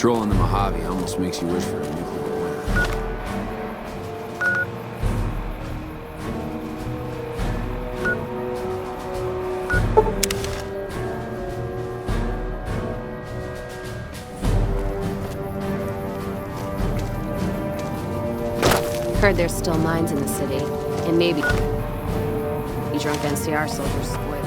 Patrolling the Mojave almost makes you wish for a nuclear winter. Heard there's still mines in the city, and maybe you drunk NCR soldiers spoil it.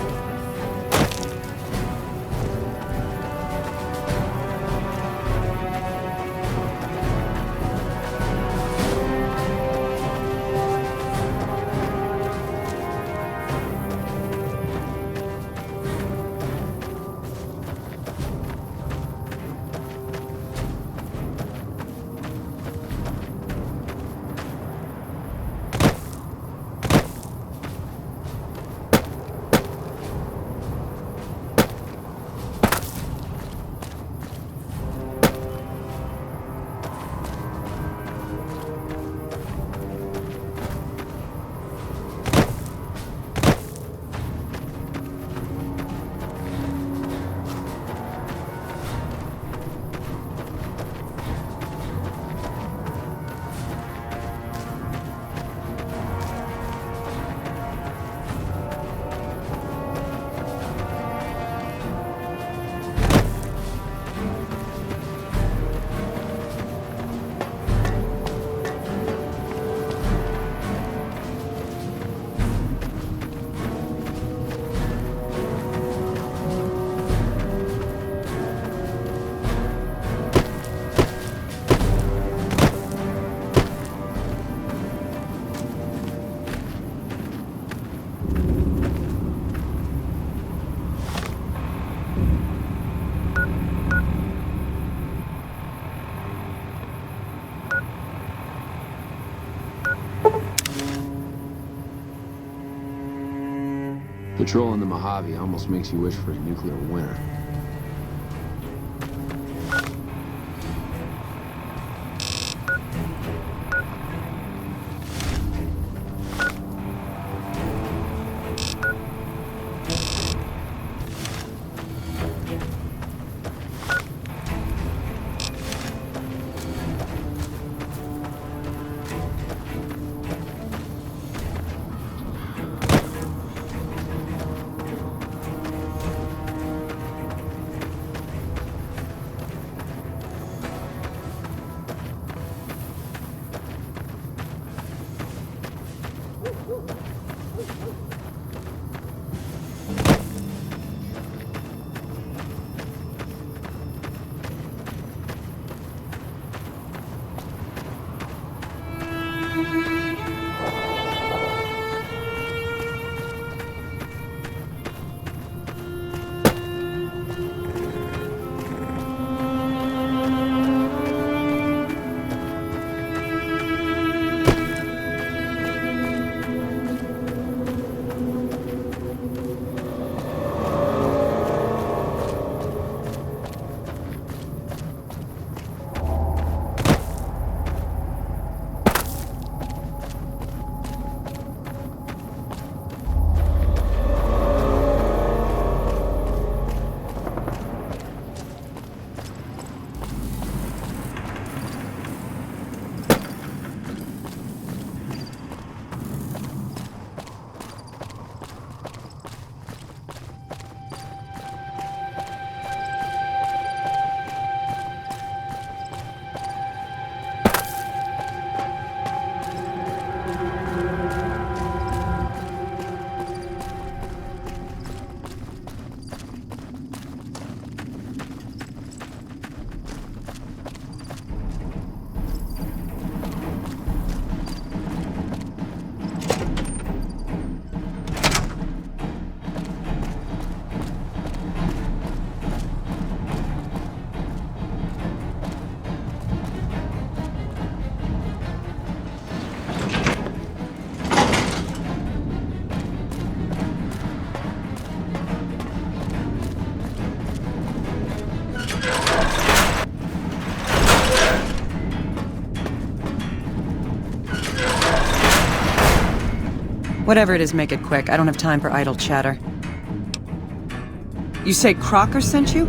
Patrolling the Mojave almost makes you wish for a nuclear winter. Whatever it is, make it quick. I don't have time for idle chatter. You say Crocker sent you?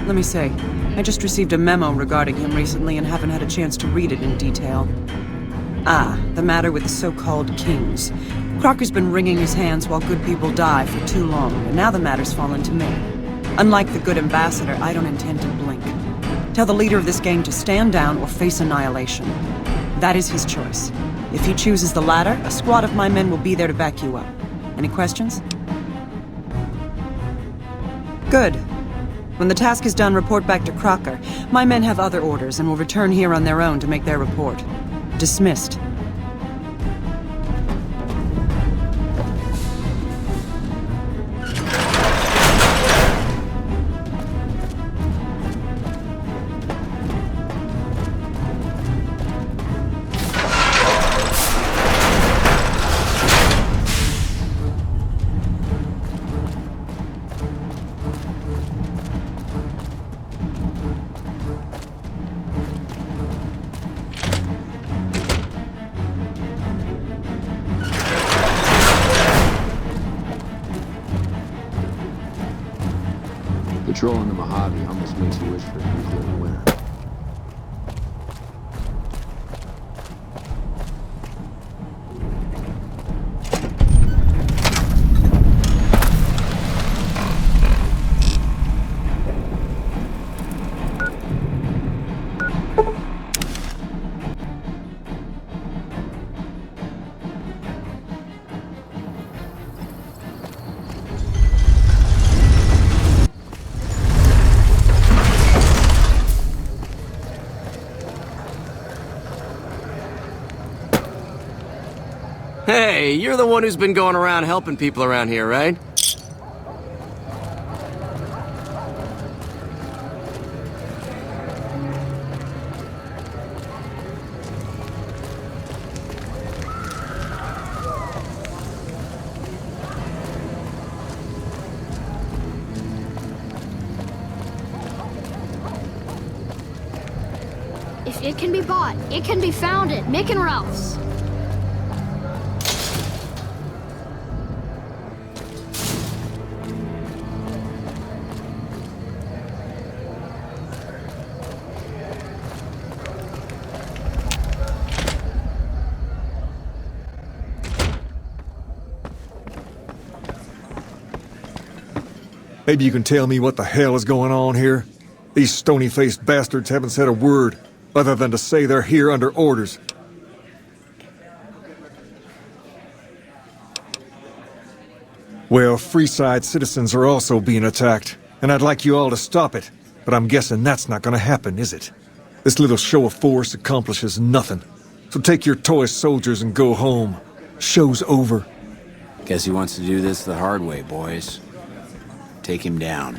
Let me see. I just received a memo regarding him recently and haven't had a chance to read it in detail. Ah, the matter with the so-called kings. Crocker's been wringing his hands while good people die for too long, and now the matter's fallen to me. Unlike the good ambassador, I don't intend to blink. Tell the leader of this gang to stand down or face annihilation. That is his choice. If he chooses the latter, a squad of my men will be there to back you up. Any questions? Good. When the task is done, report back to Crocker. My men have other orders and will return here on their own to make their report. Dismissed. Patrolling the Mojave almost makes you wish for a nuclear winter. Hey, you're the one who's been going around helping people around here, right? If it can be bought, it can be found at Mick and Ralph's. Maybe you can tell me what the hell is going on here? These stony-faced bastards haven't said a word, other than to say they're here under orders. Well, Freeside citizens are also being attacked, and I'd like you all to stop it, but I'm guessing that's not gonna happen, is it? This little show of force accomplishes nothing. So take your toy soldiers and go home. Show's over. Guess he wants to do this the hard way, boys. Take him down.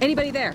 Anybody there?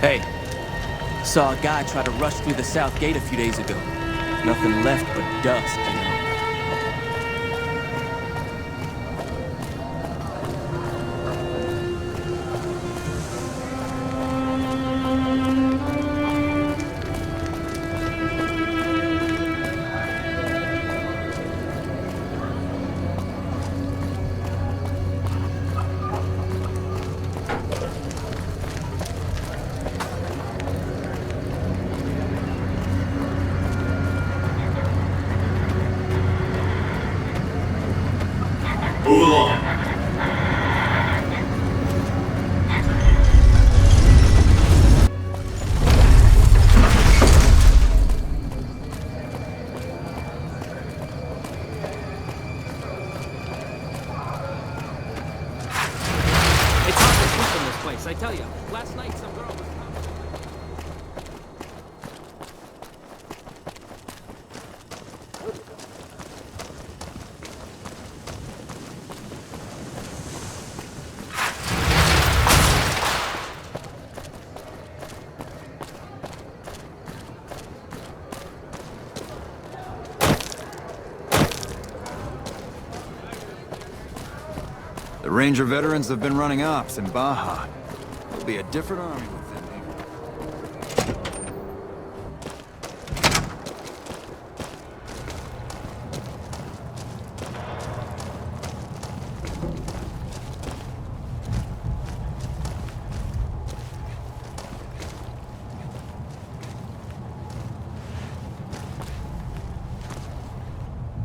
Hey, saw a guy try to rush through the south gate a few days ago. Nothing left but dust, you know. Move along. It's hard to sleep in this place, I tell you. Last night some girl was... The Ranger veterans have been running ops in Baja. There'll be a different army with them here.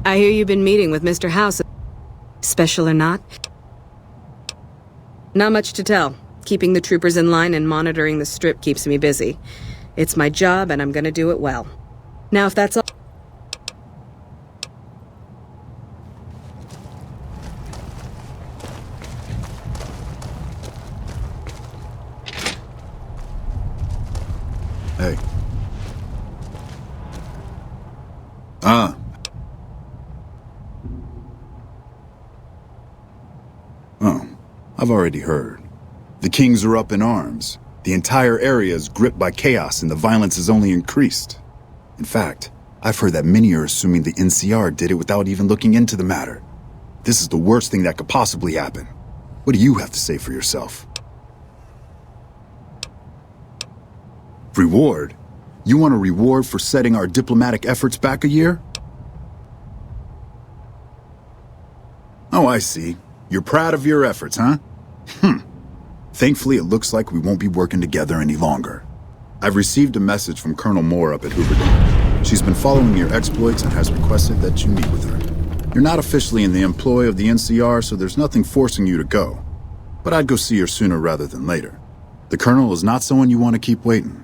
I hear you've been meeting with Mr. House. Special or not? Not much to tell. Keeping the troopers in line and monitoring the strip keeps me busy. It's my job, and I'm gonna do it well. Now, if that's all... Hey. Oh, I've already heard. The Kings are up in arms. The entire area is gripped by chaos and the violence has only increased. In fact, I've heard that many are assuming the NCR did it without even looking into the matter. This is the worst thing that could possibly happen. What do you have to say for yourself? Reward? You want a reward for setting our diplomatic efforts back a year? Oh, I see. You're proud of your efforts, huh? Thankfully, it looks like we won't be working together any longer. I've received a message from Colonel Moore up at Hooverdale. She's been following your exploits and has requested that you meet with her. You're not officially in the employ of the NCR, so there's nothing forcing you to go. But I'd go see her sooner rather than later. The Colonel is not someone you want to keep waiting.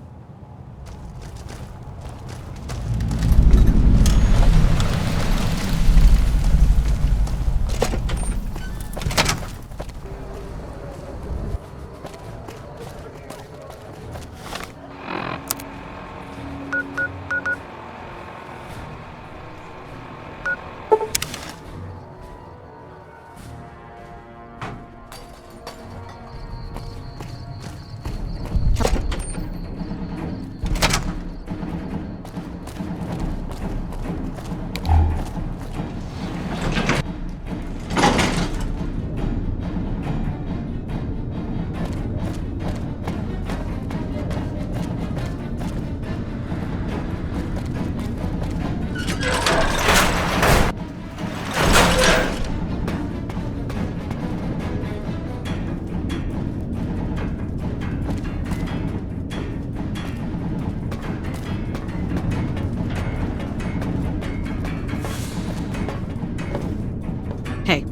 Hey.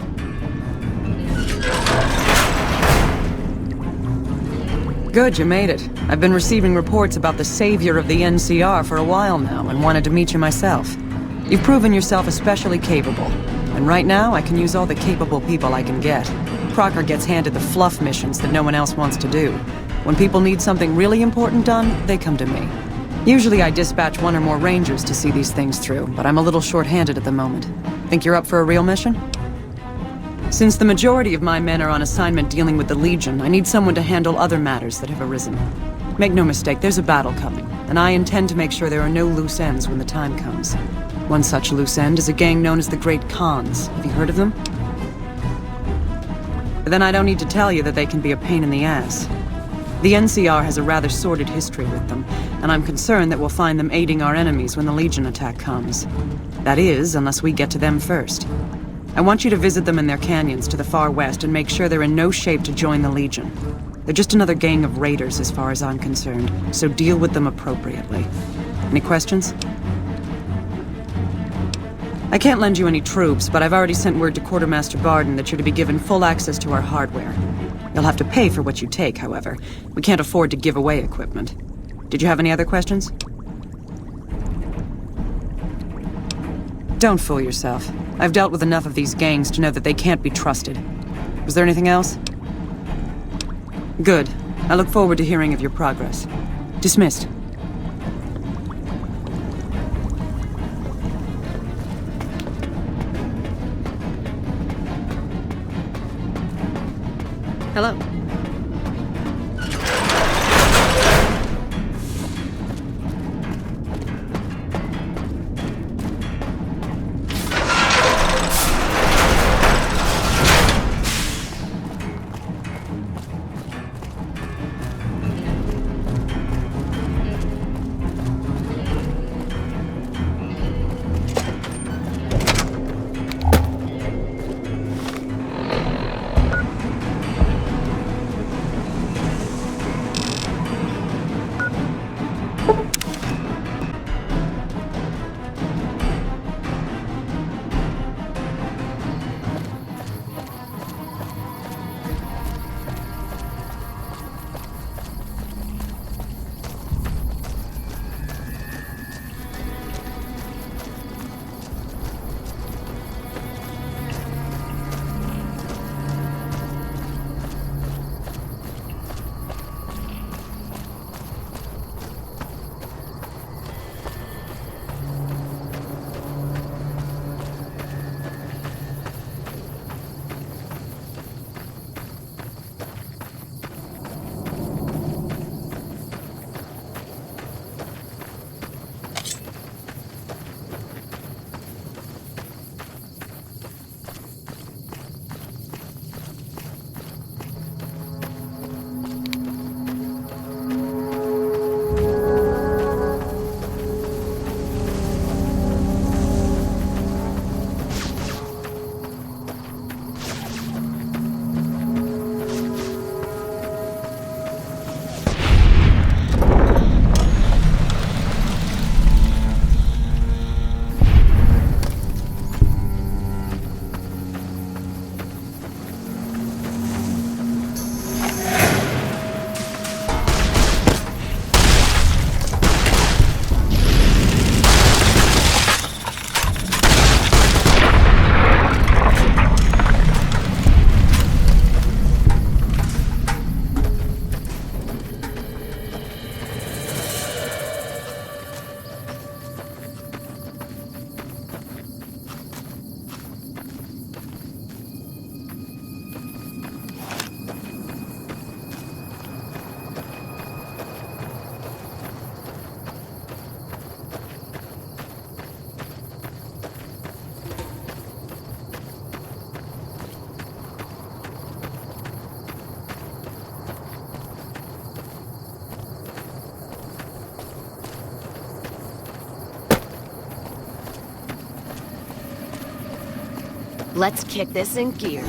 Good, you made it. I've been receiving reports about the savior of the NCR for a while now, and wanted to meet you myself. You've proven yourself especially capable, and right now I can use all the capable people I can get. Crocker gets handed the fluff missions that no one else wants to do. When people need something really important done, they come to me. Usually I dispatch one or more Rangers to see these things through, but I'm a little short-handed at the moment. Think you're up for a real mission? Since the majority of my men are on assignment dealing with the Legion, I need someone to handle other matters that have arisen. Make no mistake, there's a battle coming, and I intend to make sure there are no loose ends when the time comes. One such loose end is a gang known as the Great Khans. Have you heard of them? Then I don't need to tell you that they can be a pain in the ass. The NCR has a rather sordid history with them, and I'm concerned that we'll find them aiding our enemies when the Legion attack comes. That is, unless we get to them first. I want you to visit them in their canyons to the far west and make sure they're in no shape to join the Legion. They're just another gang of raiders as far as I'm concerned, so deal with them appropriately. Any questions? I can't lend you any troops, but I've already sent word to Quartermaster Barden that you're to be given full access to our hardware. You'll have to pay for what you take, however. We can't afford to give away equipment. Did you have any other questions? Don't fool yourself. I've dealt with enough of these gangs to know that they can't be trusted. Was there anything else? Good. I look forward to hearing of your progress. Dismissed. Hello. Let's kick this in gear.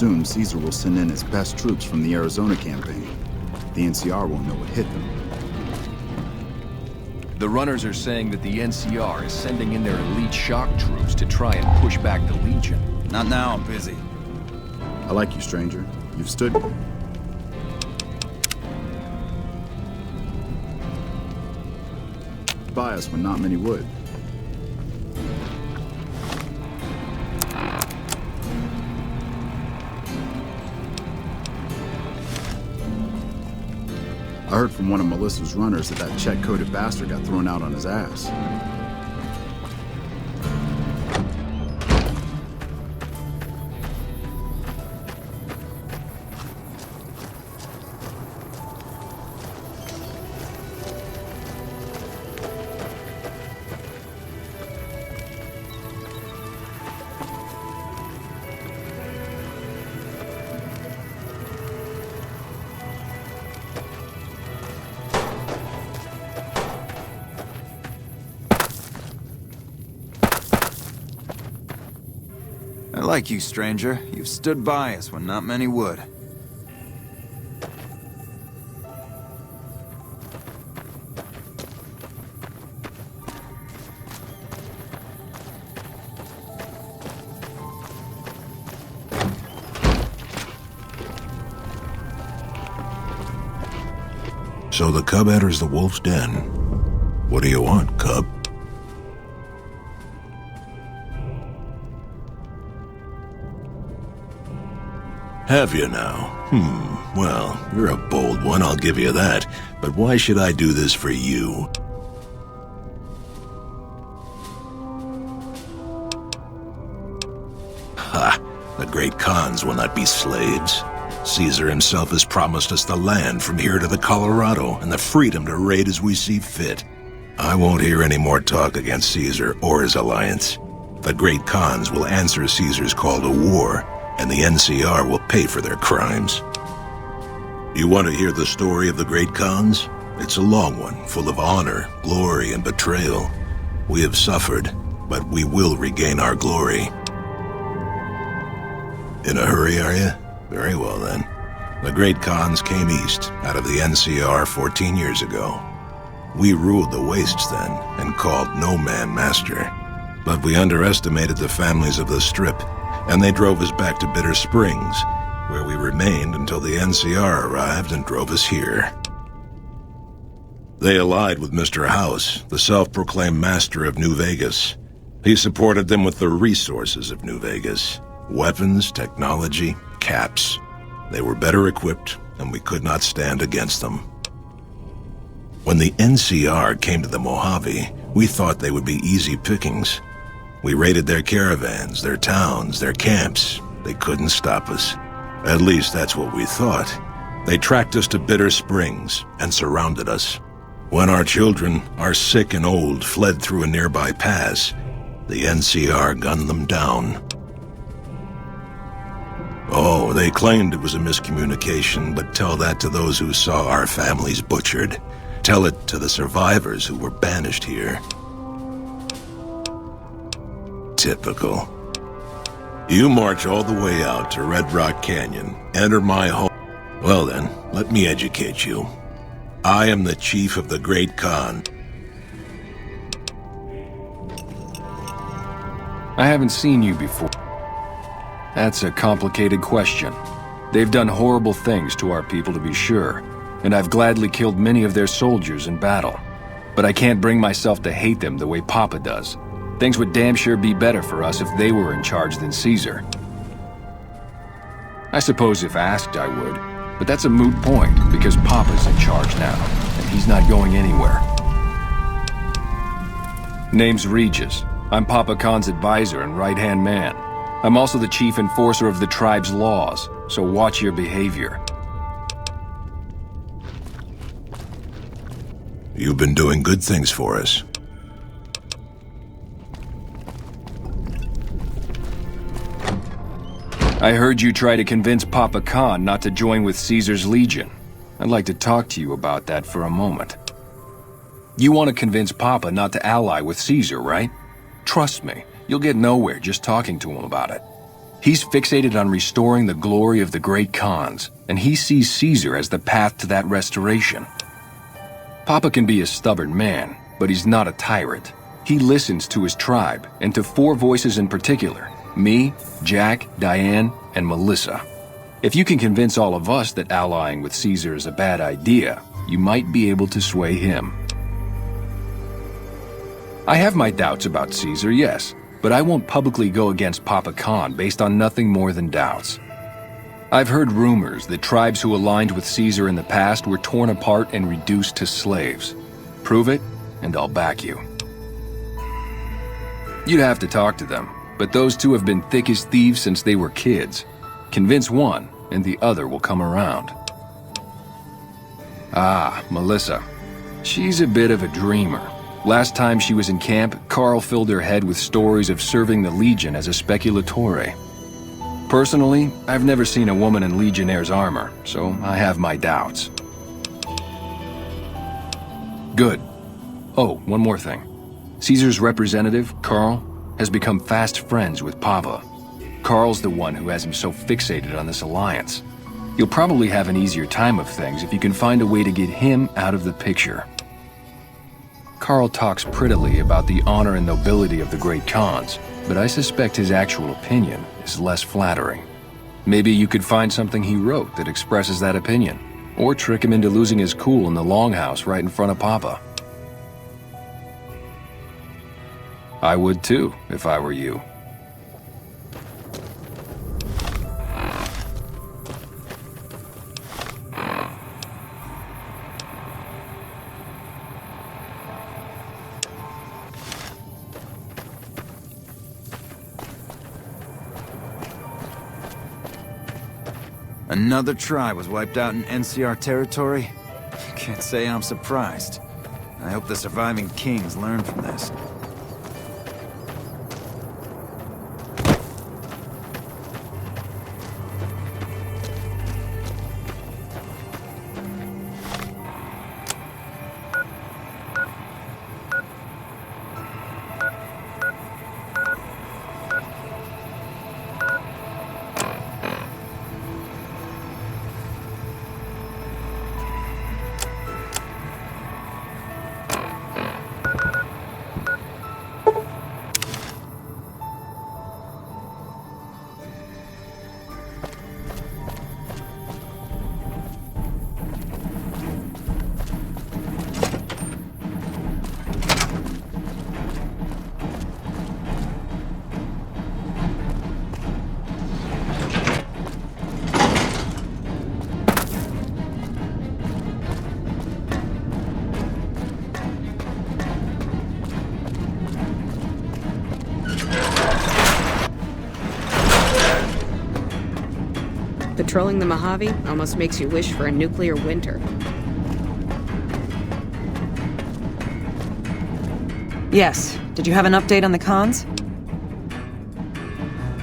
soon Caesar will send in his best troops from the Arizona campaign. The NCR won't know what hit them. The runners are saying that the NCR is sending in their elite shock troops to try and push back the Legion. Not now, I'm busy. I like you, stranger. You've stood... by us when not many would. I heard from one of Melissa's runners that check-coded bastard got thrown out on his ass. I like you, stranger. You've stood by us when not many would. So the cub enters the wolf's den. What do you want, cub? Have you now? Well, you're a bold one, I'll give you that. But why should I do this for you? Ha! The great Khans will not be slaves. Caesar himself has promised us the land from here to the Colorado and the freedom to raid as we see fit. I won't hear any more talk against Caesar or his alliance. The great Khans will answer Caesar's call to war, and the NCR will pay for their crimes. You want to hear the story of the great Khans? It's a long one, full of honor, glory, and betrayal. We have suffered, but we will regain our glory. In a hurry, are you? Very well, then. The great Khans came east, out of the NCR 14 years ago. We ruled the wastes then, and called no man master. But we underestimated the families of the Strip, and they drove us back to Bitter Springs, where we remained until the NCR arrived and drove us here. They allied with Mr. House, the self-proclaimed master of New Vegas. He supported them with the resources of New Vegas. Weapons, technology, caps. They were better equipped, and we could not stand against them. When the NCR came to the Mojave, we thought they would be easy pickings. We raided their caravans, their towns, their camps. They couldn't stop us. At least that's what we thought. They tracked us to Bitter Springs and surrounded us. When our children, our sick and old, fled through a nearby pass, the NCR gunned them down. Oh, they claimed it was a miscommunication, but tell that to those who saw our families butchered. Tell it to the survivors who were banished here. Typical. You march all the way out to Red Rock Canyon, enter my home. Well then, let me educate you. I am the chief of the Great Khan. I haven't seen you before. That's a complicated question. They've done horrible things to our people, to be sure, and I've gladly killed many of their soldiers in battle. But I can't bring myself to hate them the way Papa does. Things would damn sure be better for us if they were in charge than Caesar. I suppose if asked I would, but that's a moot point because Papa's in charge now, and he's not going anywhere. Name's Regis. I'm Papa Khan's advisor and right-hand man. I'm also the chief enforcer of the tribe's laws, so watch your behavior. You've been doing good things for us. I heard you try to convince Papa Khan not to join with Caesar's Legion. I'd like to talk to you about that for a moment. You want to convince Papa not to ally with Caesar, right? Trust me, you'll get nowhere just talking to him about it. He's fixated on restoring the glory of the great Khans, and he sees Caesar as the path to that restoration. Papa can be a stubborn man, but he's not a tyrant. He listens to his tribe, and to 4 voices in particular: me, Jack, Diane, and Melissa. If you can convince all of us that allying with Caesar is a bad idea, you might be able to sway him. I have my doubts about Caesar, yes, but I won't publicly go against Papa Khan based on nothing more than doubts. I've heard rumors that tribes who aligned with Caesar in the past were torn apart and reduced to slaves. Prove it, and I'll back you. You'd have to talk to them, but those 2 have been thick as thieves since they were kids. Convince one, and the other will come around. Ah, Melissa. She's a bit of a dreamer. Last time she was in camp, Carl filled her head with stories of serving the Legion as a speculatore. Personally, I've never seen a woman in Legionnaire's armor, so I have my doubts. Good. Oh, one more thing. Caesar's representative, Carl, has become fast friends with Papa. Carl's the one who has him so fixated on this alliance. You'll probably have an easier time of things if you can find a way to get him out of the picture. Carl talks prettily about the honor and nobility of the great Khans, but I suspect his actual opinion is less flattering. Maybe you could find something he wrote that expresses that opinion, or trick him into losing his cool in the longhouse right in front of Papa. I would too, if I were you. Another tribe was wiped out in NCR territory? Can't say I'm surprised. I hope the surviving kings learn from this. Patrolling the Mojave almost makes you wish for a nuclear winter. Yes. Did you have an update on the Khans?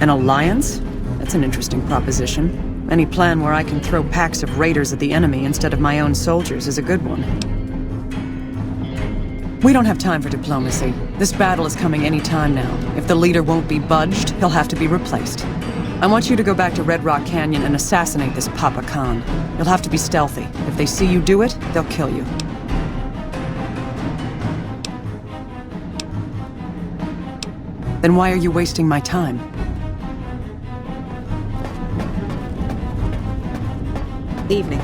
An alliance? That's an interesting proposition. Any plan where I can throw packs of raiders at the enemy instead of my own soldiers is a good one. We don't have time for diplomacy. This battle is coming any time now. If the leader won't be budged, he'll have to be replaced. I want you to go back to Red Rock Canyon and assassinate this Papa Khan. You'll have to be stealthy. If they see you do it, they'll kill you. Then why are you wasting my time? Evening.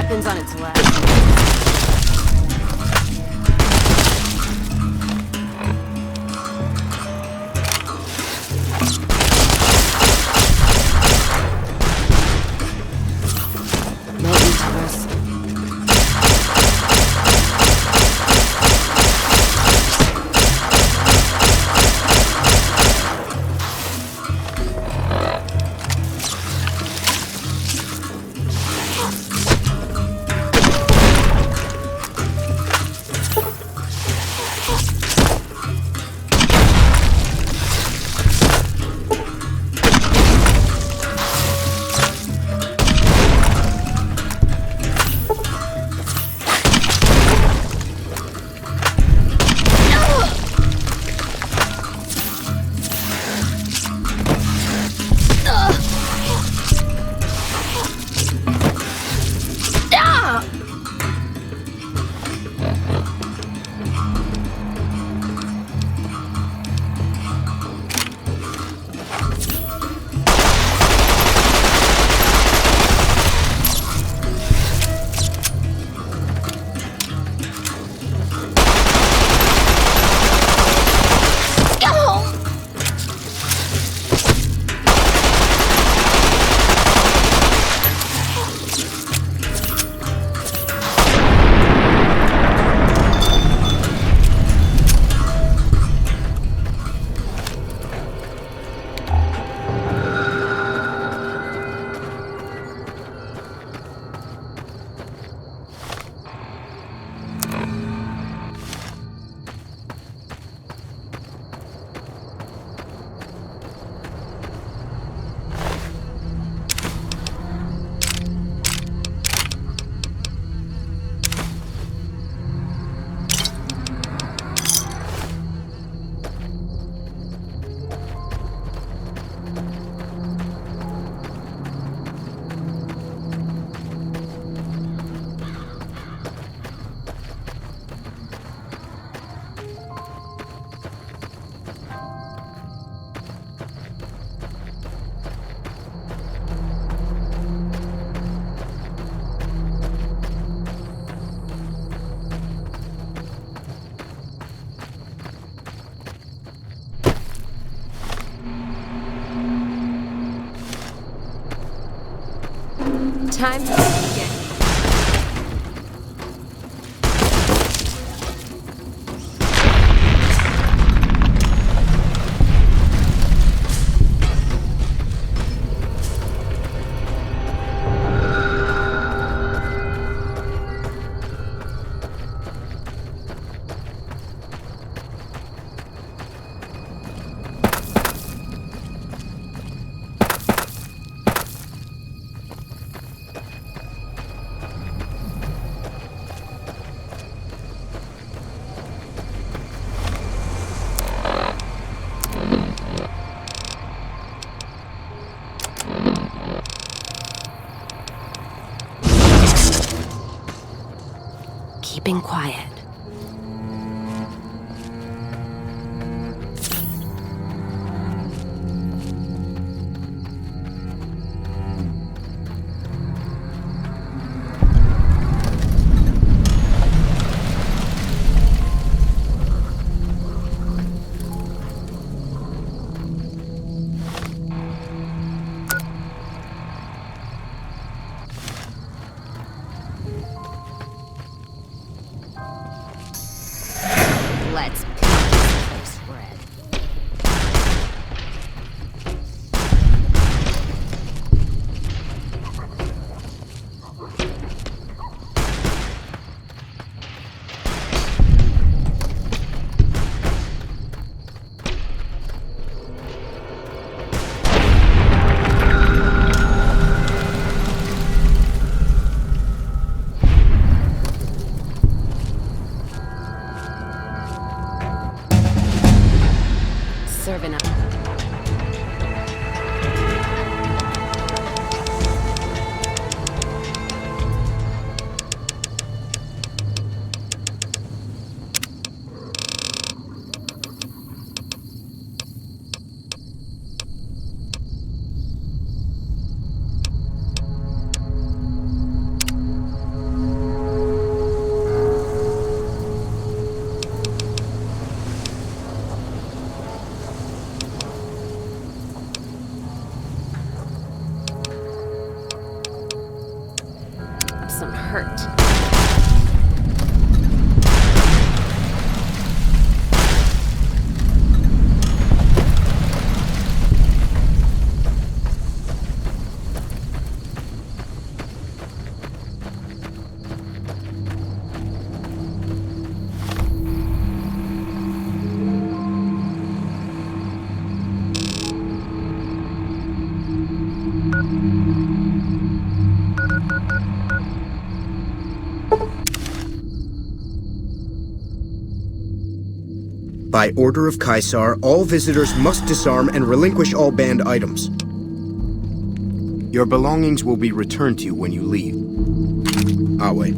weapons on its legs. No use for this. Time to begin. Keeping quiet. hurt. By order of Caesar, all visitors must disarm and relinquish all banned items. Your belongings will be returned to you when you leave. Awe.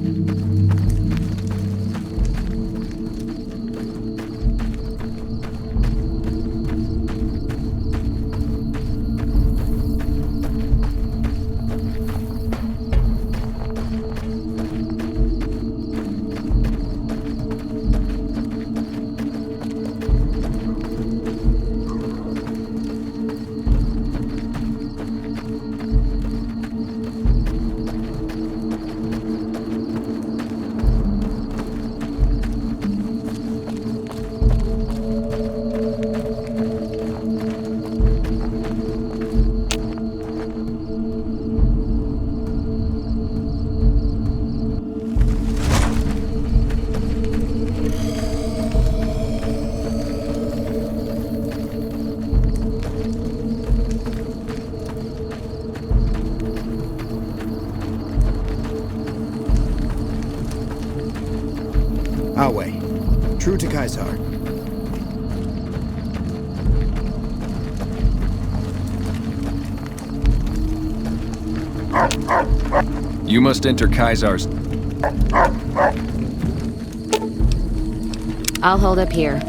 Awe. True to Caesar. You must enter Caesar's... I'll hold up here.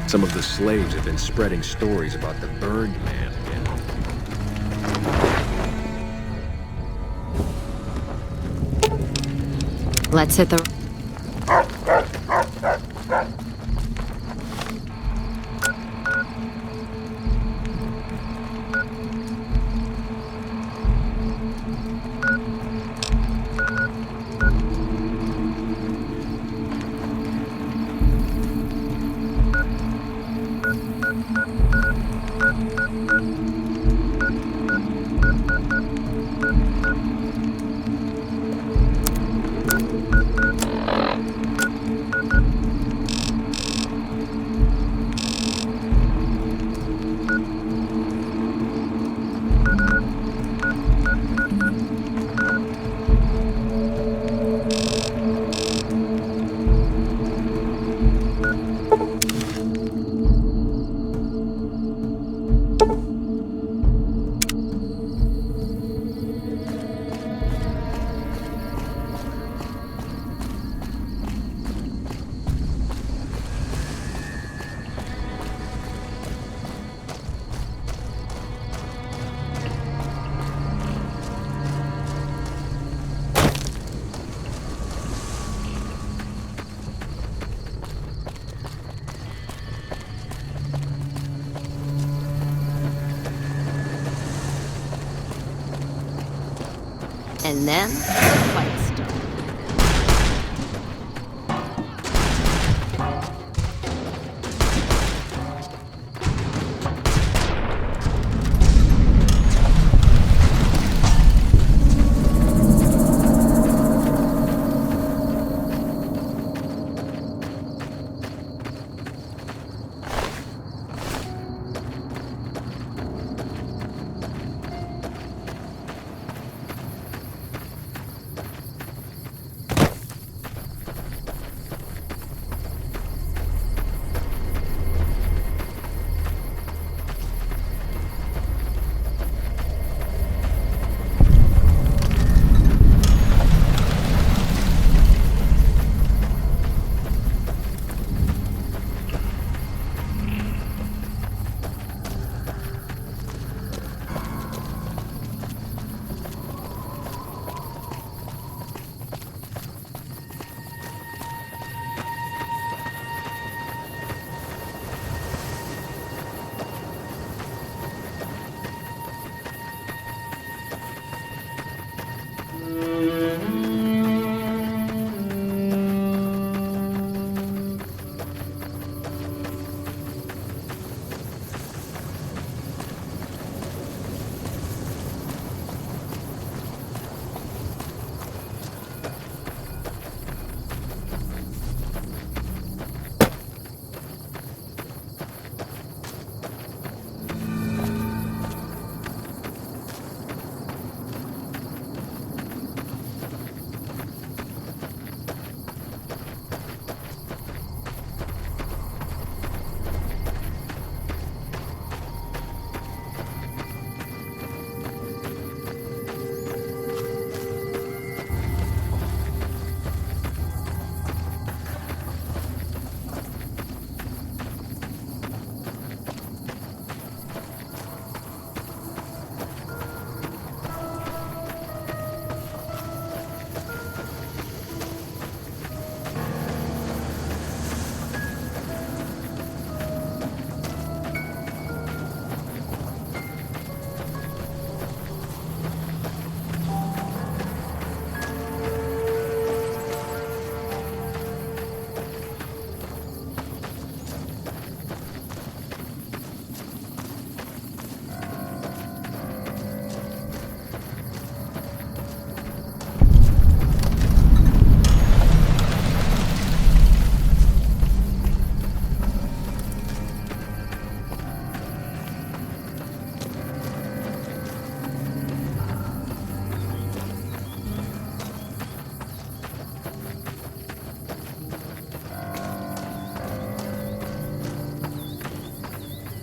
Some of the slaves have been spreading stories about the Burned Man. Let's hit the... And then, the fight started.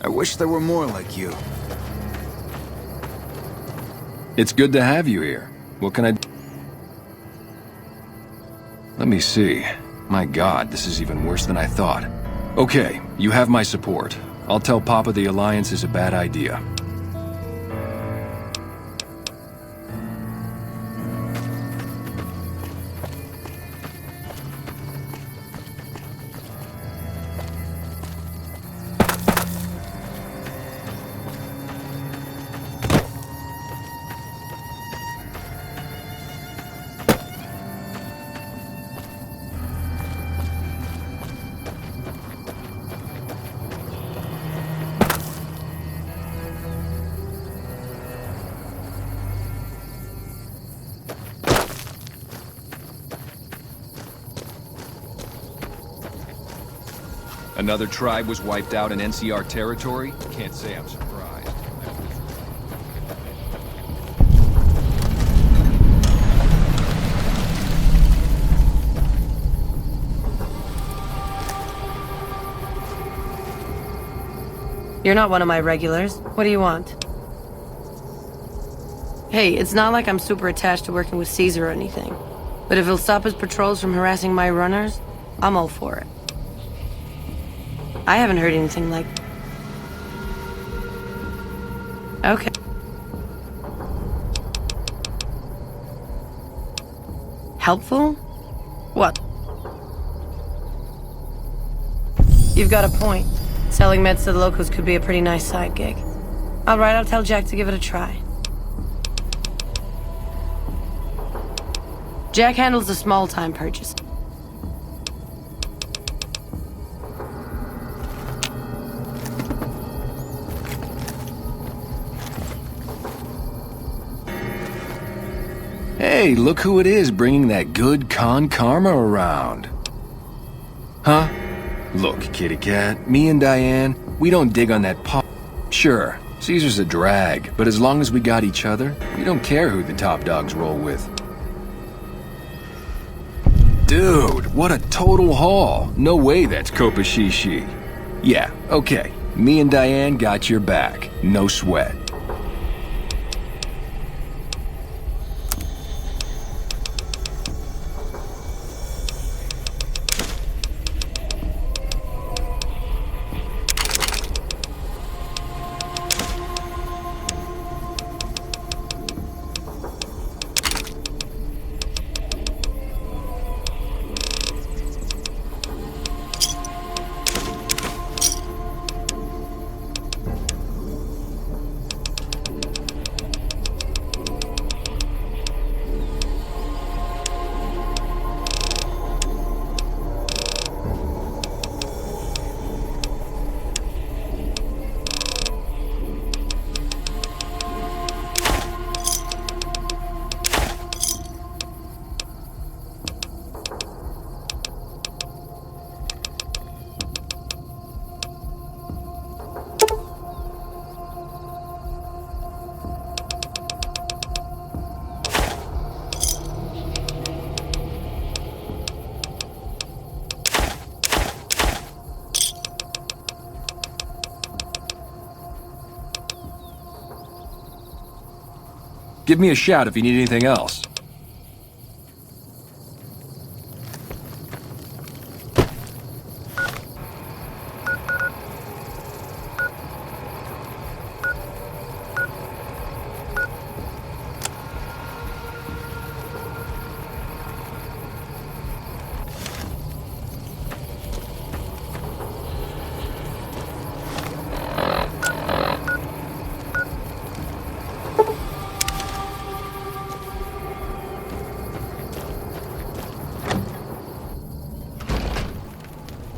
I wish there were more like you. It's good to have you here. What can I do? Let me see. My God, this is even worse than I thought. Okay, you have my support. I'll tell Papa the Alliance is a bad idea. Another tribe was wiped out in NCR territory? Can't say I'm surprised. You're not one of my regulars. What do you want? Hey, it's not like I'm super attached to working with Caesar or anything. But if it'll stop his patrols from harassing my runners, I'm all for it. I haven't heard anything like... Okay. Helpful? What? You've got a point. Selling meds to the locals could be a pretty nice side gig. Alright, I'll tell Jack to give it a try. Jack handles the small-time purchase. Hey, look who it is bringing that good con karma around. Huh? Look, kitty cat, me and Diane, we don't dig on that pot. Sure, Caesar's a drag, but as long as we got each other, we don't care who the top dogs roll with. Dude, what a total haul. No way that's Kopashishi. Yeah, okay. Me and Diane got your back. No sweat. Give me a shout if you need anything else.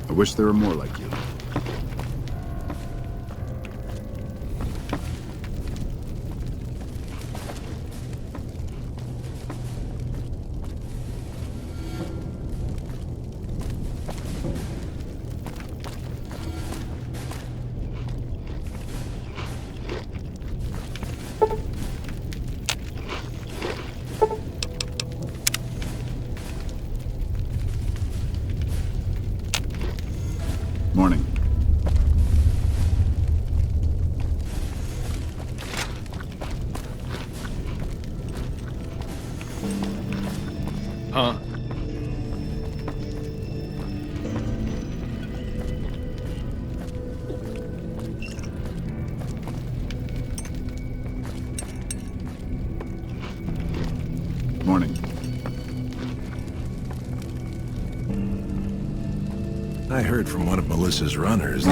I wish there were more like you. Morning. heard from one of Melissa's runners.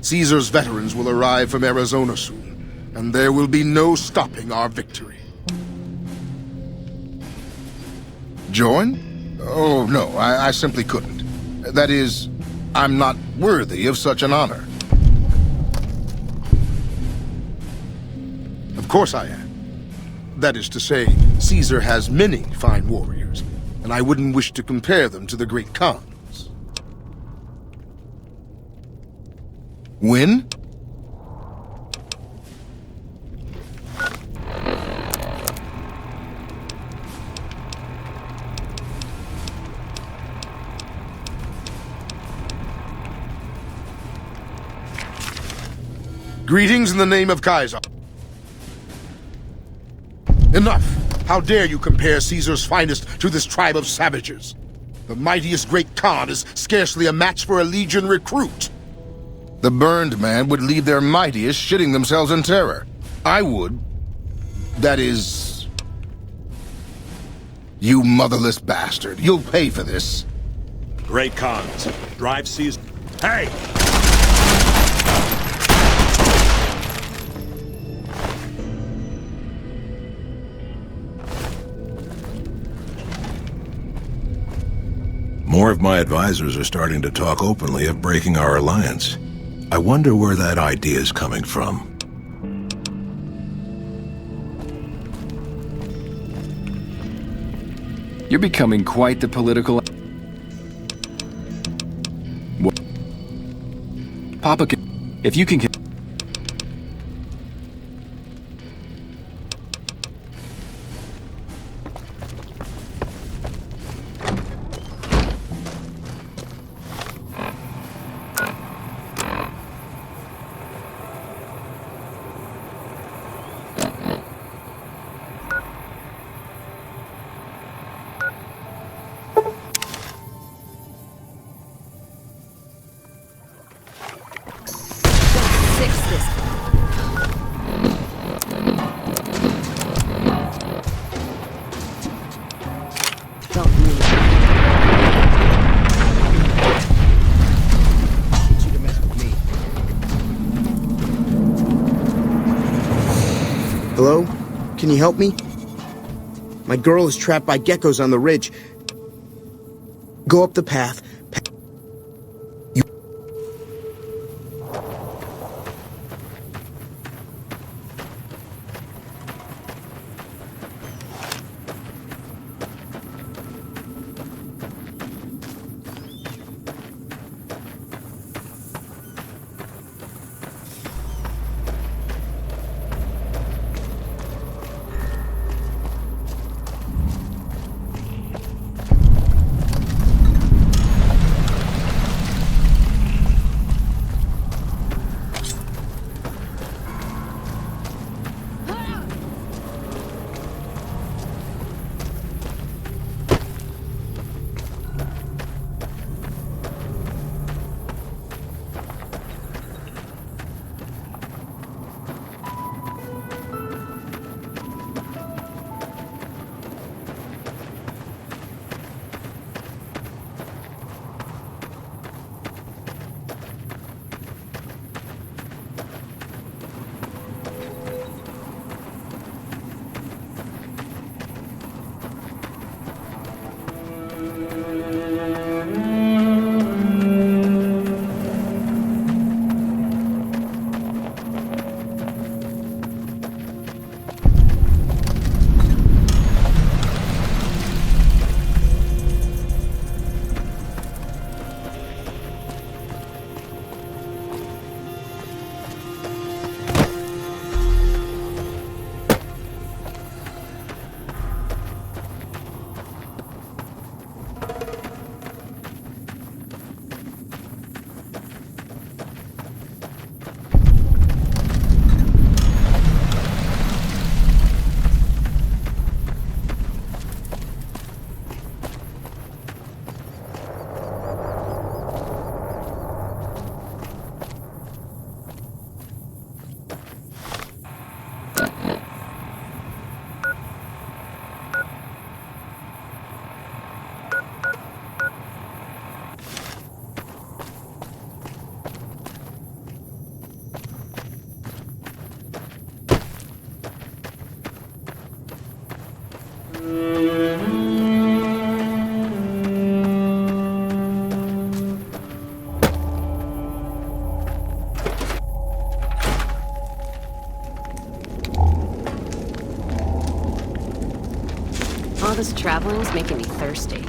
Caesar's veterans will arrive from Arizona soon, and there will be no stopping our victory. Join? Oh, no, I simply couldn't. That is, I'm not worthy of such an honor. Of course I am. That is to say, Caesar has many fine warriors, and I wouldn't wish to compare them to the great Khan. Win? Greetings in the name of Kaiser. Enough! How dare you compare Caesar's finest to this tribe of savages? The mightiest great Khan is scarcely a match for a legion recruit. The burned man would leave their mightiest shitting themselves in terror. I would. That is... You motherless bastard. You'll pay for this. Great Khans. Drive Caesar. Hey! More of my advisors are starting to talk openly of breaking our alliance. I wonder where that idea is coming from. You're becoming quite the political... Papa can... If you can... Hello? Can you help me? My girl is trapped by geckos on the ridge. Go up the path. All this traveling's making me thirsty.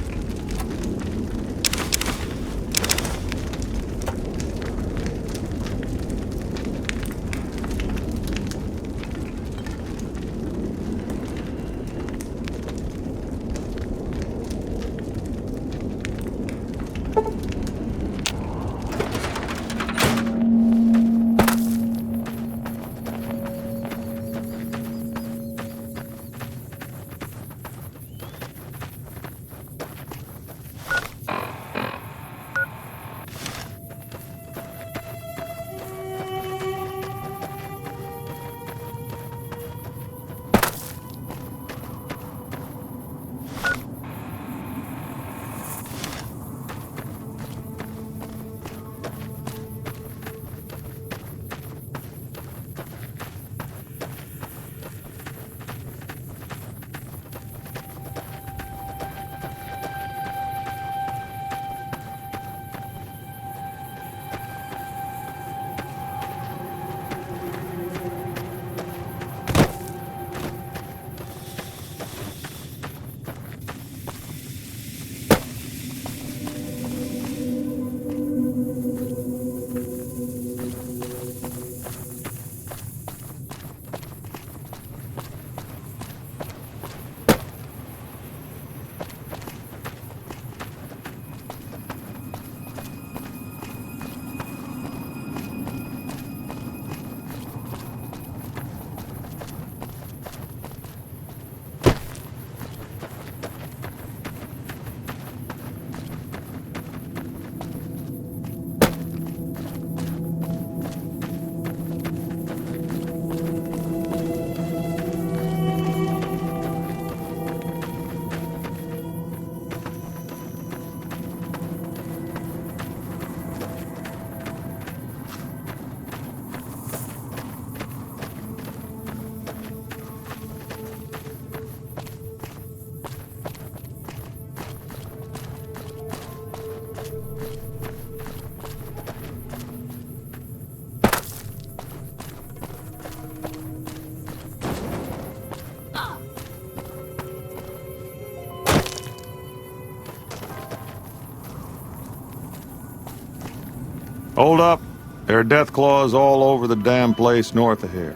Hold up. There are death claws all over the damn place north of here.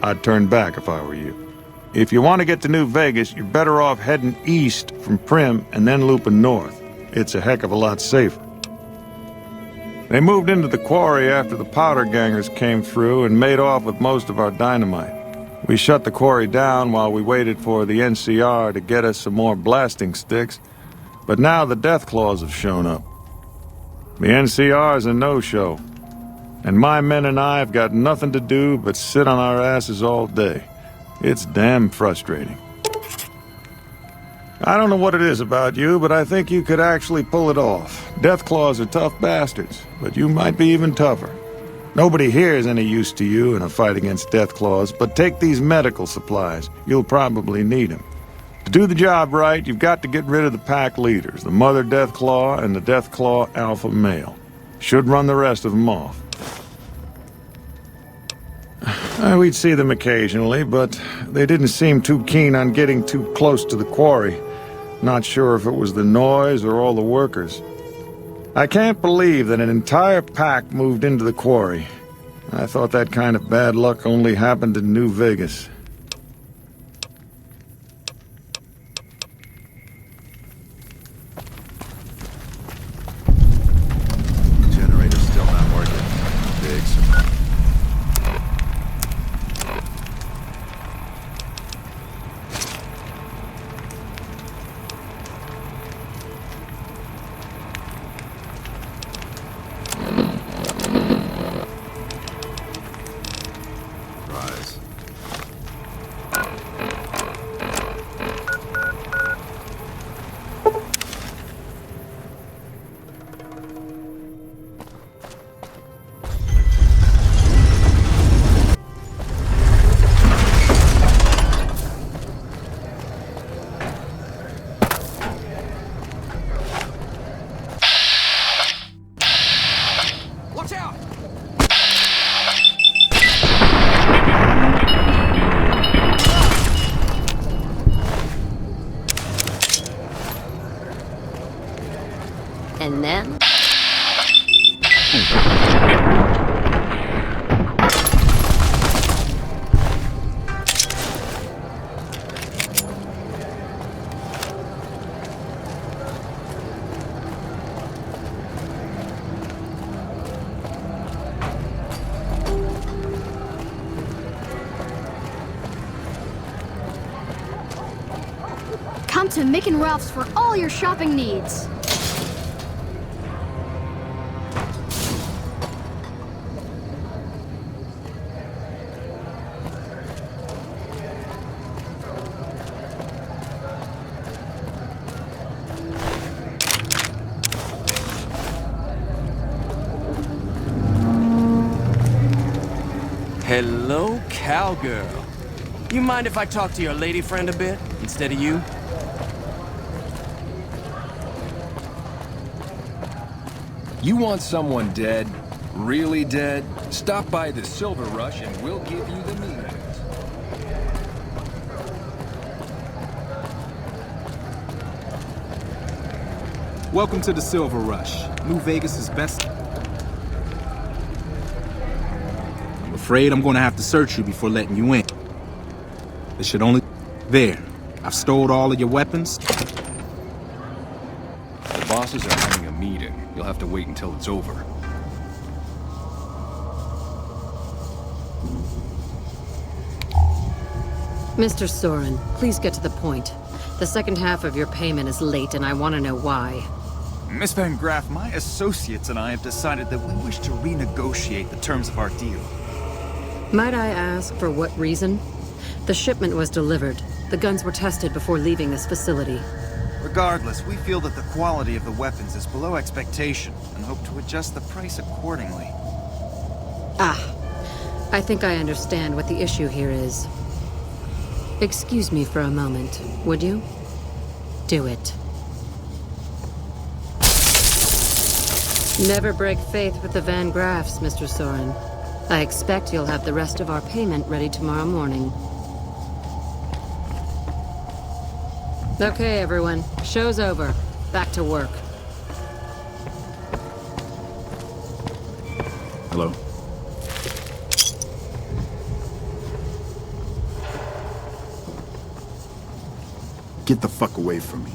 I'd turn back if I were you. If you want to get to New Vegas, you're better off heading east from Primm and then looping north. It's a heck of a lot safer. They moved into the quarry after the powder gangers came through and made off with most of our dynamite. We shut the quarry down while we waited for the NCR to get us some more blasting sticks, but now the death claws have shown up. The NCR's a no-show, and my men and I have got nothing to do but sit on our asses all day. It's damn frustrating. I don't know what it is about you, but I think you could actually pull it off. Deathclaws are tough bastards, but you might be even tougher. Nobody here is any use to you in a fight against Deathclaws, but take these medical supplies. You'll probably need them. To do the job right, you've got to get rid of the pack leaders, the Mother Deathclaw and the Deathclaw Alpha Male. Should run the rest of them off. We'd see them occasionally, but they didn't seem too keen on getting too close to the quarry. Not sure if it was the noise or all the workers. I can't believe that an entire pack moved into the quarry. I thought that kind of bad luck only happened in New Vegas. Generator's still not working. Big surprise. Come to Mick and Ralph's for all your shopping needs. Hello, cowgirl. You mind if I talk to your lady friend a bit, instead of you? You want someone dead? Really dead? Stop by the Silver Rush and we'll give you the means. Welcome to the Silver Rush, New Vegas' best. I'm afraid I'm gonna have to search you before letting you in. It should only... There. I've stowed all of your weapons. The bosses are having a meeting. You'll have to wait until it's over. Mr. Soren, please get to the point. The second half of your payment is late, and I want to know why. Miss Van Graff, my associates and I have decided that we wish to renegotiate the terms of our deal. Might I ask for what reason? The shipment was delivered. The guns were tested before leaving this facility. Regardless, we feel that the quality of the weapons is below expectation and hope to adjust the price accordingly. Ah, I think I understand what the issue here is. Excuse me for a moment, would you? Do it. Never break faith with the Van Graffs, Mr. Soren. I expect you'll have the rest of our payment ready tomorrow morning. Okay, everyone. Show's over. Back to work. Hello? Get the fuck away from me.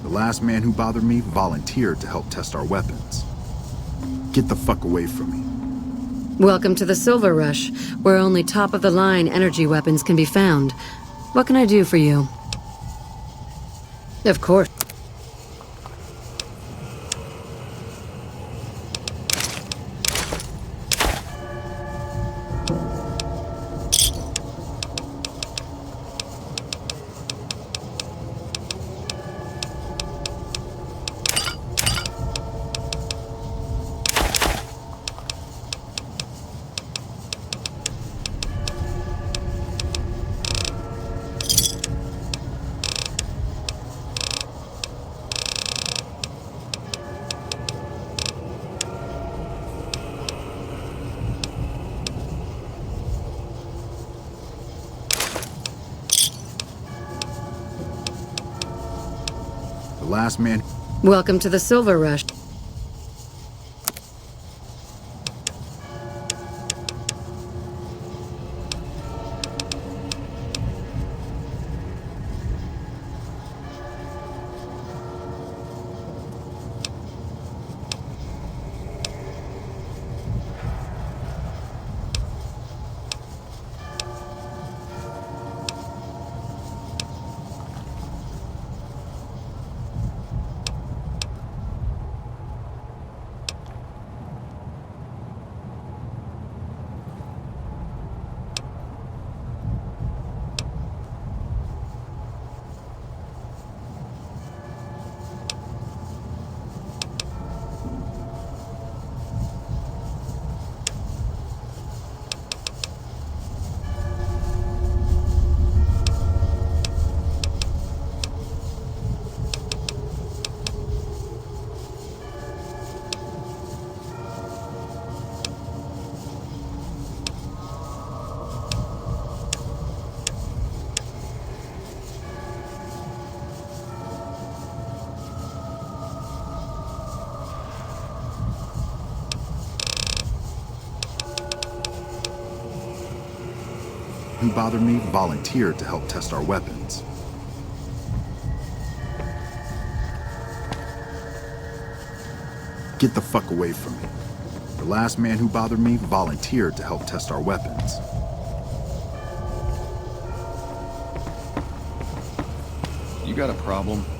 The last man who bothered me volunteered to help test our weapons. Get the fuck away from me. Welcome to the Silver Rush, where only top-of-the-line energy weapons can be found. What can I do for you? Of course. The last man... Welcome to the Silver Rush. who bothered me volunteered to help test our weapons. Get the fuck away from me. The last man who bothered me volunteered to help test our weapons. You got a problem?